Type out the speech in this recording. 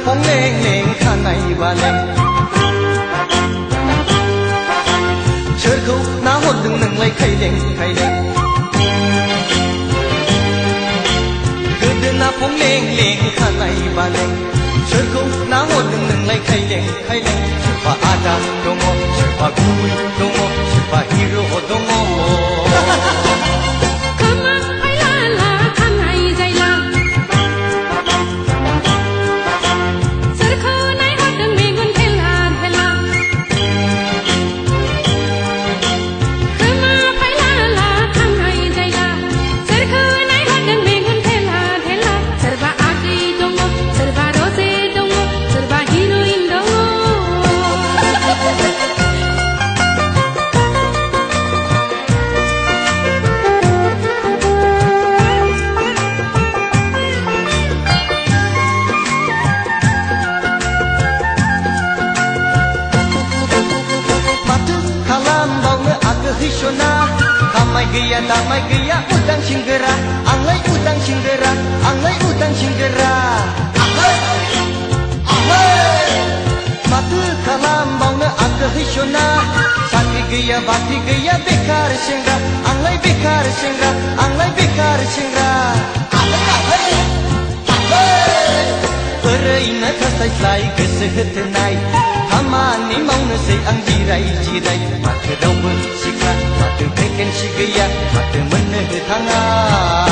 फं लें लें खानाय बालें सोरखौ नाहरदों नोंलाय खायलें खायलें गोदोना फं लें लें खानाय बालें सोरखौ नाहरदों नोंलाय खायलें खायलें सोरबा आदा दङ सोरबा गुबै दङ सोरबा हिर' दङ Gaya damai gaya udang singgera anglai udang singgera anglai udang singgera matu kalam bauna aga hisona sakri gaya bakti gaya bekar singra anglai bekar singra anglai bekar singra Oreina kasai slai gesehetenai hamani mauna sei ang jirai jirai matu daubun sikha matu beken sigaya matu meneh tanga